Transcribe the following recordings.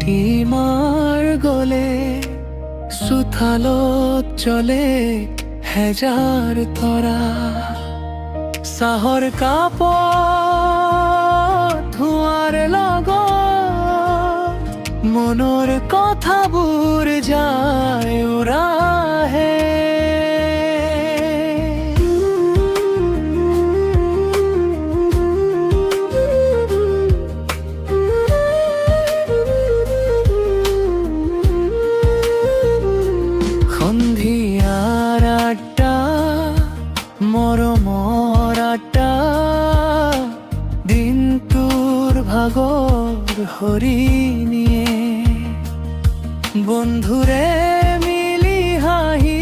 টিমাৰ গলে চোতালত জ্বলে হেজাৰ তৰা চাহৰ কাপত ধোঁৱাৰ লগত মনৰ কথাবোৰ যায় উৰাহে সন্ধিয়াৰ আড্ডা মৰমৰ আড্ডা দিনটোৰ ভাগৰ হৰি নিয়ে বন্ধুৰে মিলি হাঁহি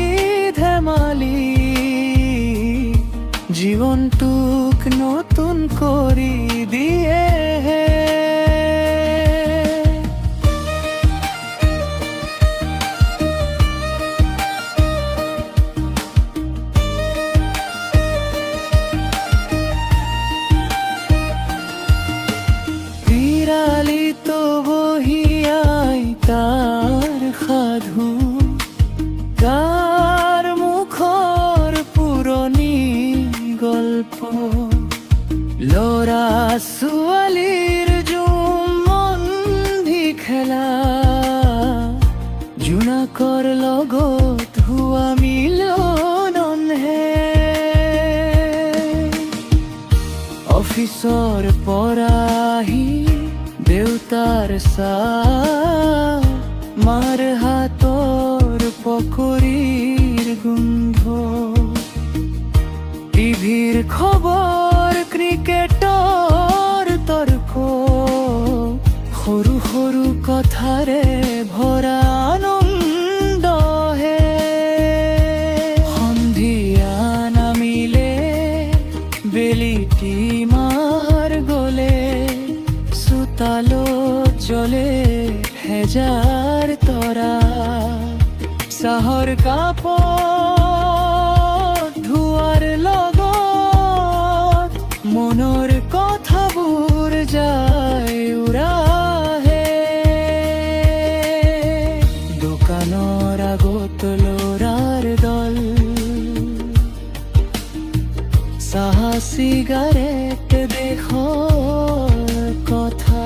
ধেমালি জীৱনটোক নতুন কৰি দিয়ে বিৰালিতো বহিয়াই তাৰ সাধু তাৰ মুখৰ পুৰণি গল্প ল'ৰা ছোৱালীৰ জুমবন্ধি খেলা জোনাকৰ লগত হোৱা মিলনহে অফিচৰ পৰা আহি দেউতাৰ চাহ মাৰ হাতৰ পকৰীৰ গোন্ধ টিভিৰ খবৰ ক্ৰিকেটৰ তৰ্ক সৰু সৰু কথাৰে ভৰা আনন্দহে সন্ধিয়া নামিলে বেলি টিমাৰ গলে চোতালত জ্বলে হেজাৰ তৰা চাহৰ কাপত ধোঁৱাৰ লগত মনৰ কথাবোৰ যায় উৰাহে দোকানৰ আগত ল'ৰাৰ দল চাহ চিগাৰেট দেশৰ কথা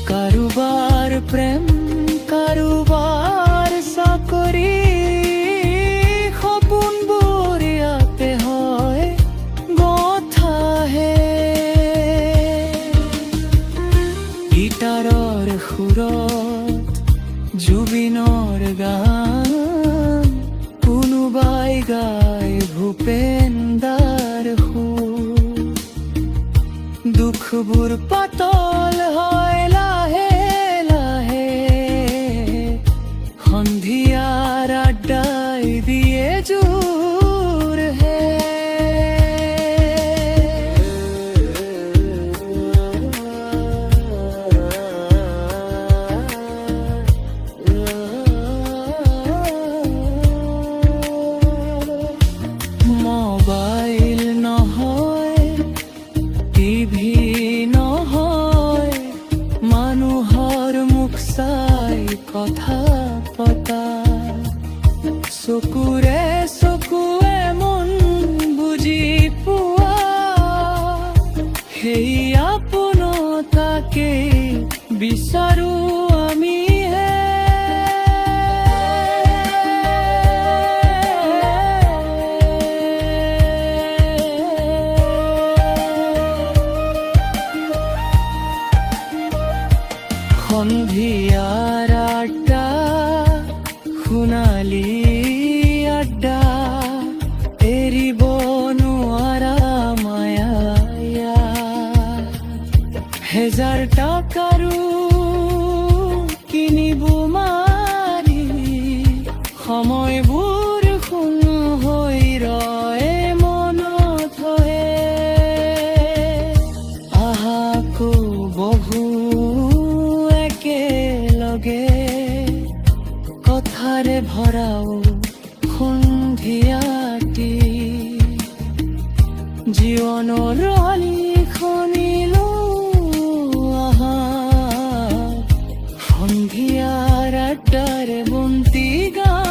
কাৰোবাৰ প্ৰেম কাৰোবাৰ চাকৰি সপোনবোৰ ইয়াতে হয় কথাহে গীটাৰৰ সুৰত জুবিনৰ গান কোনোবাই গায় ভূপেন্দাৰ সুৰ দুখবোৰ পাতল হয় লাহে লাহে সন্ধিয়াৰ আড্ডাই দিয়ে জোৰ হে মোবাইল নহয় টিভি নহয় মানুহৰ মুখ চাই কথা পতা চকুৰে চকুৱে মন বুজি পোৱা সেই আপোনতাকে বিচাৰো আমি সন্ধিয়াৰ আড্ডা সোণালী আড্ডা এৰিব নোৱাৰা মায়া হেজাৰ টকাৰো কিনিব মাৰি সময়বোৰ সোণ হৈ ৰয় মনত হয়ে আহাকো বহু একেলগে কথাৰে ভৰাও সন্ধিয়াটি জীৱনৰ লিখনিলো আহা হিয়াৰ আটাৰ বন্তি গা